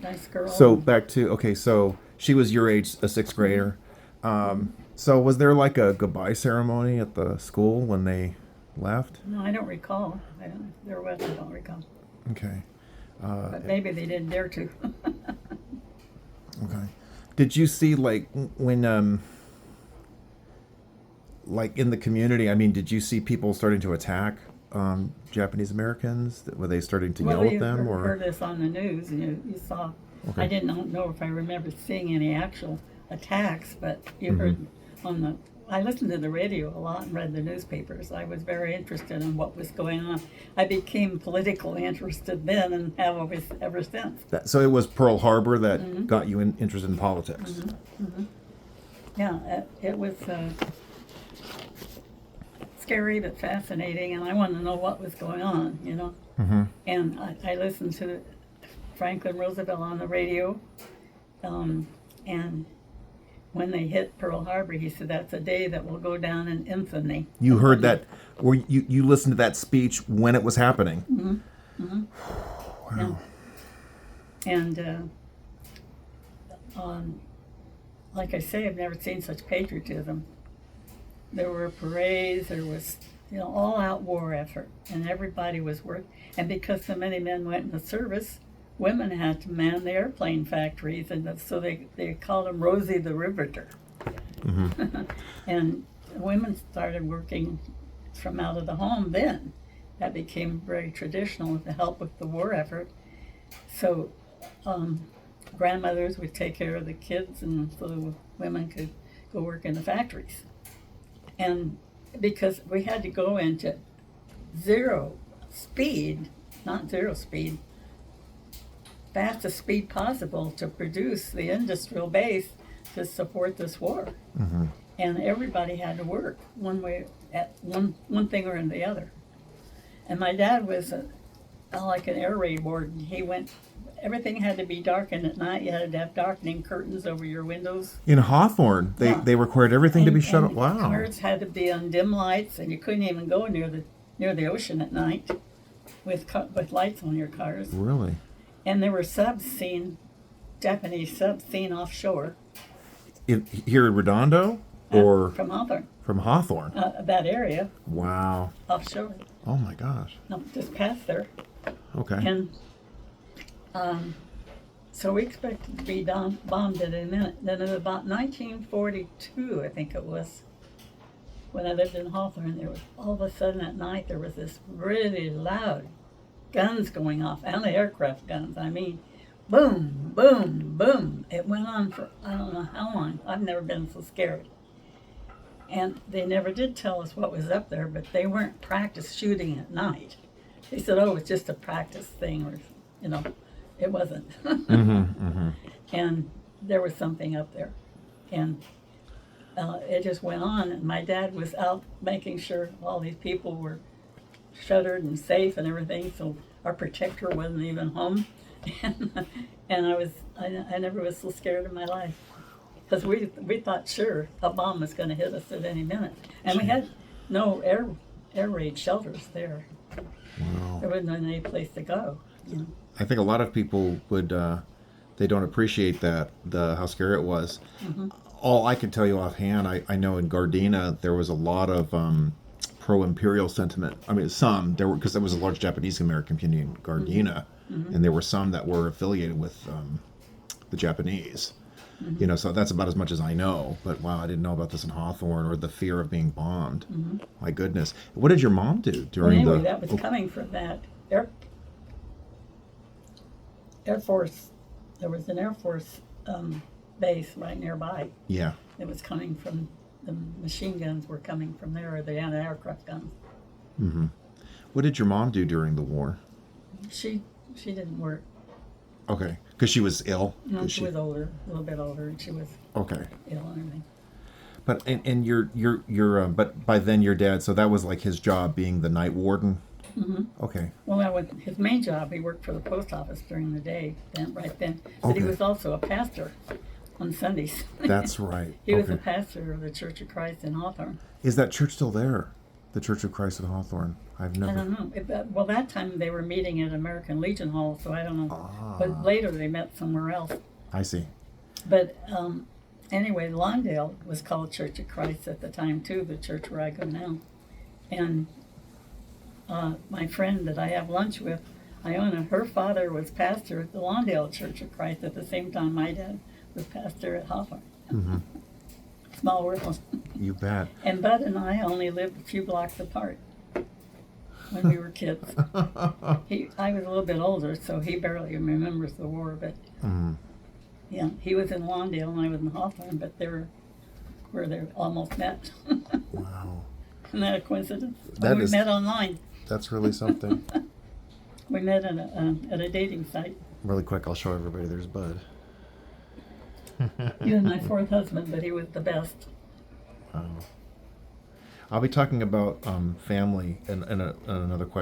nice girl. So back to, okay, so she was your age, a sixth grader. So was there like a goodbye ceremony at the school when they left? No, I don't recall. There was, I don't recall. Okay. But maybe they didn't dare to. Okay. Did you see like when like in the community? I mean, did you see people starting to attack Japanese Americans? Were they starting to yell at them? You Or heard this on the news, and you saw. Okay. I didn't know if I remember seeing any actual attacks, but you heard on the. I listened to the radio a lot and read the newspapers. I was very interested in what was going on. I became politically interested then and have always ever since. So it was Pearl Harbor that got you interested in politics. Yeah, it was scary but fascinating, and I wanted to know what was going on, you know. And I listened to Franklin Roosevelt on the radio, and when they hit Pearl Harbor, he said, that's a day that will go down in infamy. You heard that, or you listened to that speech when it was happening? Wow. And like I say, I've never seen such patriotism. There were parades, there was, all out war effort, and everybody was working. And because so many men went into service, women had to man the airplane factories, and so they called him Rosie the Riveter. And women started working from out of the home then. That became very traditional with the help with the war effort. So grandmothers would take care of the kids, and so the women could go work in the factories. And because we had to go into zero speed, not zero speed, fastest speed possible to produce the industrial base to support this war. And everybody had to work one way, at one thing or the other. And my dad was like an air raid warden. Everything had to be darkened at night. You had to have darkening curtains over your windows. In Hawthorne, they required everything to be shut off. Wow. Cars had to be on dim lights, and you couldn't even go near the ocean at night with lights on your cars. Really? And there were Japanese subs seen offshore. Here in Redondo? Or from Hawthorne. From Hawthorne? That area. Wow. Offshore. Oh my gosh. No, just past there. Okay. And so we expected to be bombed in a minute. Then in about 1942, I think it was, when I lived in Hawthorne, there was all of a sudden at night there was this really loud guns going off, anti-aircraft guns. I mean, boom, boom, boom. It went on for I don't know how long. I've never been so scared. And they never did tell us what was up there, but they weren't practice shooting at night. They said, oh, it's just a practice thing, or, it wasn't. And there was something up there. And it just went on, and my dad was out making sure all these people were shuttered and safe and everything, so our protector wasn't even home. And I never was so scared in my life. Because we thought, sure, a bomb was going to hit us at any minute. And we had no air raid shelters there. Wow. There wasn't any place to go. I think a lot of people would, they don't appreciate how scary it was. All I can tell you offhand, I know in Gardena, there was a lot of pro-imperial sentiment. I mean, because there was a large Japanese American community in Gardena, and there were some that were affiliated with the Japanese. So that's about as much as I know. But wow, I didn't know about this in Hawthorne, or the fear of being bombed. My goodness. What did your mom do during that was coming from that Air Force. There was an Air Force base right nearby. Yeah. It was coming from, the machine guns were coming from there, or the anti-aircraft guns. What did your mom do during the war? She didn't work. Okay, because she was ill. No, she was older, a little bit older, and she was ill and everything. But and your but by then your dad, so that was like his job, being the night warden. Okay. Well, his main job, he worked for the post office during the day, right then. But he was also a pastor on Sundays. That's right. He was a pastor of the Church of Christ in Hawthorne. Is that church still there? The Church of Christ at Hawthorne. I've I never. don't know. Well, that time they were meeting at American Legion Hall, so I don't know. Ah, But later they met somewhere else. I see. But anyway, Lawndale was called Church of Christ at the time too, the church where I go now. And my friend that I have lunch with, Iona, her father was pastor at the Lawndale Church of Christ at the same time my dad was pastor at Hawthorne. Mm-hmm. Small world. You bet. And Bud and I only lived a few blocks apart when we were kids. I was a little bit older, so he barely remembers the war, but yeah, he was in Lawndale and I was in Hawthorne, but they were where they almost met. Wow. Isn't that a coincidence? That we is- met online. That's really something. We met at a dating site. Really quick, I'll show everybody. There's Bud. You and my fourth husband, but he was the best. Wow. I'll be talking about family in another question.